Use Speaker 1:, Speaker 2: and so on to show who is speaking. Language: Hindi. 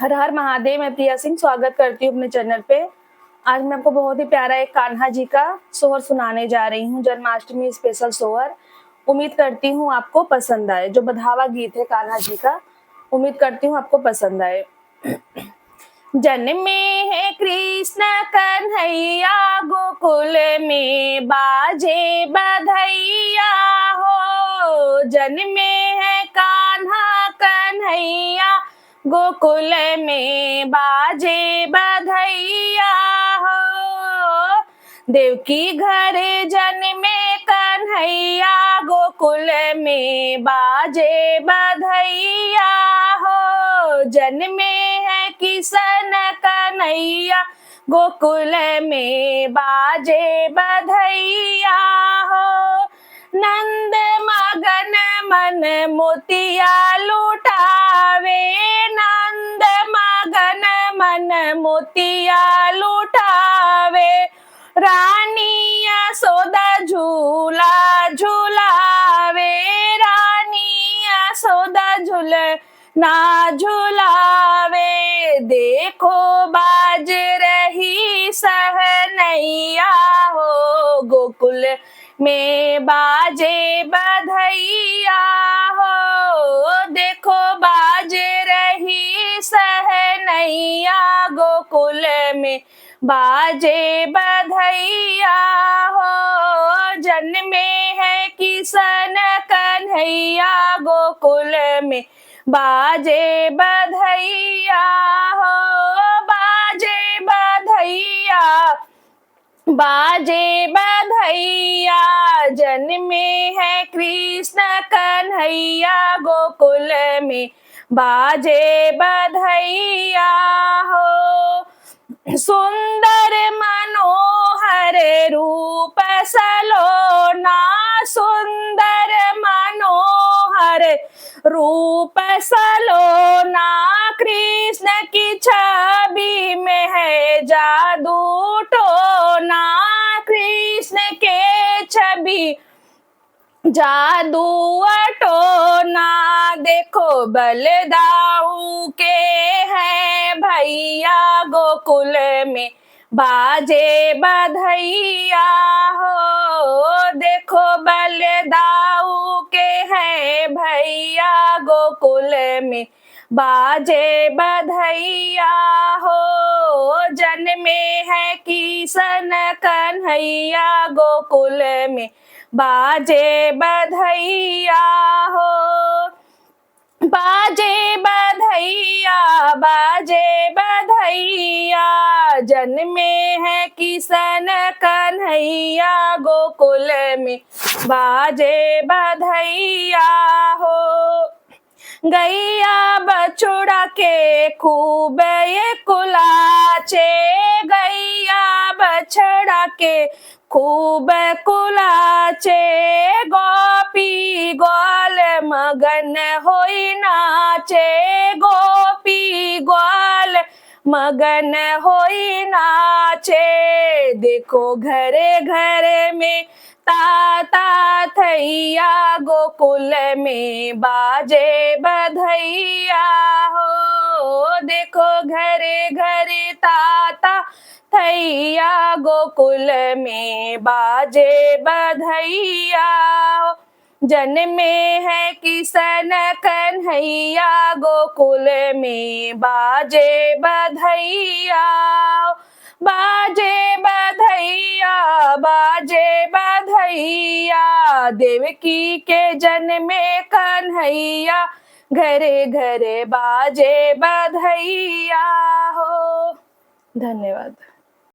Speaker 1: हर हर महादेव। मैं प्रिया सिंह स्वागत करती हूँ अपने चैनल पे। आज मैं आपको बहुत ही प्यारा एक कान्हा जी का सोहर सुनाने जा रही हूँ, जन्माष्टमी स्पेशल सोहर। उम्मीद करती हूँ आपको पसंद आए। जो बधावा गीत है कान्हा जी का, उम्मीद करती हूँ आपको पसंद आए। जन्मे है कृष्ण कन्हैया, गोकुल में बाजे बधैया हो। जन्मे है कान्हा कन्हैया, गोकुल में बाजे बधैया हो। देवकी घर जन्मे कन्हैया, गोकुल में बाजे बधैया हो। जन्मे है किशन कन्हैया, गोकुल में बाजे बधैया हो। नंद मगन मन मोतिया लुटावे, नंद मगन मन मोतिया लुटावे। रानी यशोदा झूला झुलावे, रानी यशोदा झूलना झुलावे। देखो बाज रही सहनैया हो, गोकुल में बाजे बधैया हो। देखो बाज रही सहनैया, गोकुल में बाजे बधैया हो। जन्मे है किशन कन्हैया, गोकुल में बाजे बधैया हो। बाजे बधैया, बाजे बधैया। जन्मे है कृष्ण कन्हैया, गोकुल में बाजे बधैया हो। सुंदर मनोहर रूप सलोना, सुंदर मनोहर रूप सलोना। कृष्ण की छवि में है जादू टोना, कृष्ण के छवि जादू टोना। देखो बलदाऊ के हैं भैया, गोकुल में बाजे बधैया हो। देखो बलदाऊ के हैं भैया, गोकुल में बाजे बधैया हो। जन्मे है किशन कन्हैया, गोकुल में बाजे बधैया हो। बाजे बधैया, बाजे बधैया। जन्मे है किशन कन्हैया, गोकुल में बाजे बधैया हो। गैया बछड़ा के खूब ये कुलाचे, गैया बछड़ा के खूब कुलाचे। गोपी ग्वाल मगन होई नाचे, गोपी ग्वाल मगन होई नाचे। देखो घरे घरे में ताता थैया, गोकुल में बाजे बधैया हो। देखो घरे घरे ताता थैया, गोकुल में बाजे बधैया हो। जन्मे है किशन कन्हैया, गोकुल में बाजे बधैया हो। बाजे बधैया, बाजे बधैया। देवकी के जन्मे कन्हैया, घरे घरे बाजे बधैया हो। धन्यवाद।